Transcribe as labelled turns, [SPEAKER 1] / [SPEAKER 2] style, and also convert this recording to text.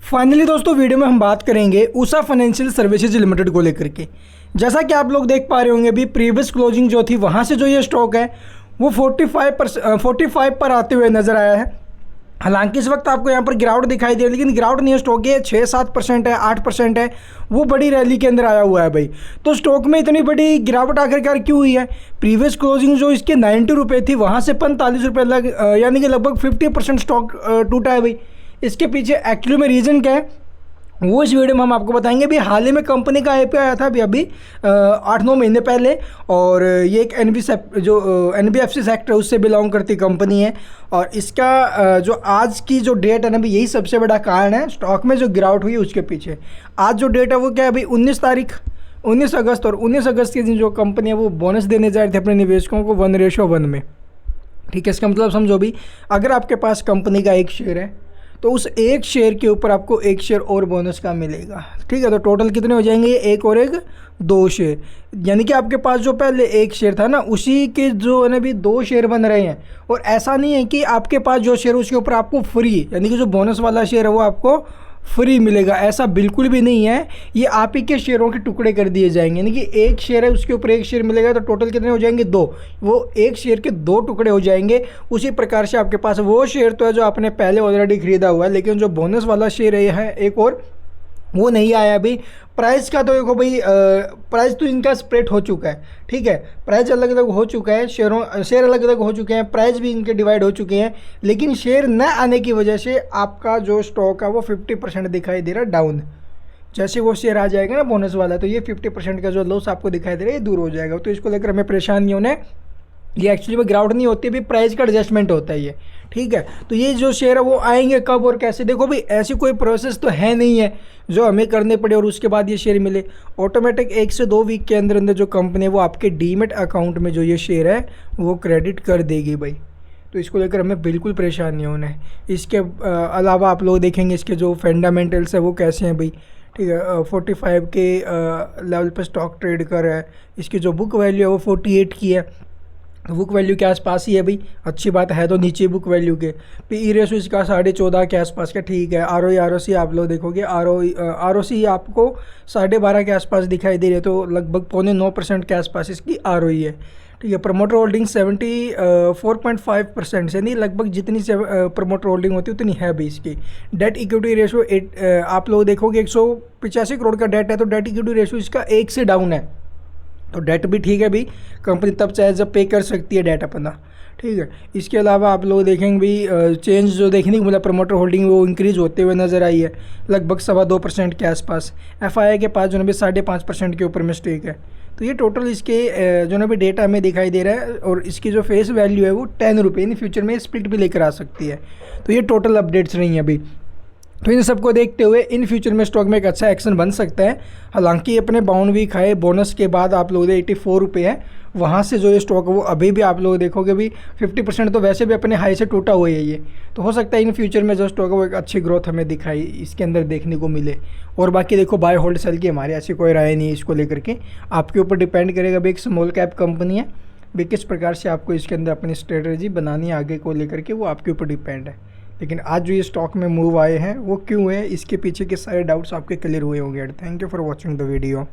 [SPEAKER 1] Finally दोस्तों video में हम बात करेंगे उषा फाइनेंशियल सर्विसेज लिमिटेड को लेकर के। जैसा कि आप लोग देख पा रहे होंगे अभी प्रीवियस क्लोजिंग जो थी वहाँ से जो ये स्टॉक है वो 45 पर आते हुए नज़र आया है। हालांकि इस वक्त आपको यहाँ पर गिरावट दिखाई दे रही है, लेकिन गिरावट नहीं है, स्टॉक ये 6-7% है, 8% है, वो बड़ी रैली के अंदर आया हुआ है भाई। तो स्टॉक में इतनी बड़ी गिरावट आखिरकार क्यों हुई है? प्रीवियस क्लोजिंग जो इसके 90 रुपये थी वहाँ से 45 रुपये यानी कि लगभग 50% स्टॉक टूटा है भाई। इसके पीछे एक्चुअली में रीज़न क्या है वो इस वीडियो में हम आपको बताएंगे। अभी हाल ही में कंपनी का IPO आया था अभी 8-9 महीने पहले, और ये एक NBFC सेक्टर उससे बिलोंग करती कंपनी है। और इसका जो आज की जो डेट है ना अभी, यही सबसे बड़ा कारण है स्टॉक में जो गिरावट हुई है उसके पीछे। आज जो डेट है वो क्या है अभी 19 अगस्त, और 19 अगस्त के दिन जो कंपनी है वो बोनस देने जा रही थी अपने निवेशकों को 1:1 में। ठीक है, इसका मतलब समझो भी, अगर आपके पास कंपनी का एक शेयर है तो उस एक शेयर के ऊपर आपको एक शेयर और बोनस का मिलेगा। ठीक है, तो टोटल कितने हो जाएंगे? एक और एक 2 शेयर, यानी कि आपके पास जो पहले एक शेयर था ना उसी के जो है ना अभी 2 शेयर बन रहे हैं। और ऐसा नहीं है कि आपके पास जो शेयर उसके ऊपर आपको फ्री, यानी कि जो बोनस वाला शेयर है वो आपको फ्री मिलेगा, ऐसा बिल्कुल भी नहीं है। ये आप ही के शेयरों के टुकड़े कर दिए जाएंगे, यानी कि एक शेयर है उसके ऊपर एक शेयर मिलेगा, तो टोटल कितने हो जाएंगे? 2। वो एक शेयर के 2 टुकड़े हो जाएंगे। उसी प्रकार से आपके पास वो शेयर तो है जो आपने पहले ऑलरेडी खरीदा हुआ है, लेकिन जो बोनस वाला शेयर है एक और, वो नहीं आया अभी। प्राइस का तो देखो भाई, प्राइस तो इनका स्प्रेड हो चुका है। ठीक है, प्राइस अलग अलग हो चुका है, शेयर अलग अलग हो चुके हैं, प्राइस भी इनके डिवाइड हो चुके हैं, लेकिन शेयर न आने की वजह से आपका जो स्टॉक है वो 50% दिखाई दे रहा है डाउन। जैसे वो शेयर आ जाएगा ना बोनस वाला, तो ये 50% का जो लॉस आपको दिखाई दे रहा है ये दूर हो जाएगा। तो इसको लेकर हमें परेशान नहीं होना है। ये एक्चुअली में ग्राउंड नहीं होती, अभी प्राइस का एडजस्टमेंट होता है ये। ठीक है, तो ये जो शेयर है वो आएंगे कब और कैसे? देखो भाई, ऐसी कोई प्रोसेस तो है नहीं है जो हमें करने पड़े और उसके बाद ये शेयर मिले। ऑटोमेटिक 1 से 2 वीक के अंदर अंदर जो कंपनी है वो आपके डीमेट अकाउंट में जो ये शेयर है वो क्रेडिट कर देगी भाई। तो इसको लेकर हमें बिल्कुल परेशान नहीं होना है। इसके अलावा आप लोग देखेंगे इसके जो फंडामेंटल्स है वो कैसे हैं भाई। ठीक है, 45 के लेवल पर स्टॉक ट्रेड कर रहा है। इसकी जो बुक वैल्यू है वो 48 की है, बुक वैल्यू के आसपास ही है भाई, अच्छी बात है। तो नीचे बुक वैल्यू के PE रेशो इसका 14.5 के आसपास का। ठीक है, ROE आप लोग देखोगे, ROC आपको 12.5 के आसपास दिखाई दे रही है, तो लगभग 0.9% के आसपास इसकी ROE है। ठीक है, प्रमोटर होल्डिंग 74.5%, यानी लगभग जितनी प्रमोटर होल्डिंग होती है उतनी है भी इसकी। डेट इक्विटी रेशो आप लोग देखोगे 185 करोड़ का डेट है, तो डेट इक्विटी रेशो इसका 1 से डाउन है। तो डेट भी ठीक है भाई, कंपनी तब चाहे जब पे कर सकती है डेट अपना। ठीक है, इसके अलावा आप लोग देखेंगे भाई चेंज जो देखने को मिला, प्रमोटर होल्डिंग वो इंक्रीज होते हुए नज़र आई है, लगभग 2.25% के आसपास। FII के पास जो ना भी 5.5% के ऊपर में स्टेक है। तो ये टोटल इसके जो ना भी डेटा हमें दिखाई दे रहा है, और इसकी जो फेस वैल्यू है वो 10 रुपये, इन फ्यूचर में स्प्लिट भी लेकर आ सकती है। तो ये टोटल अपडेट्स रही हैं अभी। तो इन सबको देखते हुए इन फ्यूचर में स्टॉक में एक अच्छा एक्शन बन सकता है। हालांकि अपने 52 वीक हाई बोनस के बाद आप लोग 84 रुपये है, वहाँ से जो ये स्टॉक है वो अभी भी आप लोग देखोगे भी 50% तो वैसे भी अपने हाई से टूटा हुआ है ये। तो हो सकता है इन फ्यूचर में जो स्टॉक है वो एक अच्छी ग्रोथ हमें दिखाई इसके अंदर देखने को मिले। और बाकी देखो, बाय होल्ड सेल की हमारी ऐसी कोई राय नहीं है इसको लेकर के, आपके ऊपर डिपेंड करेगा भाई। एक स्मॉल कैप कंपनी है भाई, किस प्रकार से आपको इसके अंदर अपनी स्ट्रेटजी बनानी है आगे को लेकर के, वो आपके ऊपर डिपेंड है। लेकिन आज जो ये स्टॉक में मूव आए हैं वो क्यों है, इसके पीछे के सारे डाउट्स आपके क्लियर हुए होंगे। Thank you for watching the video.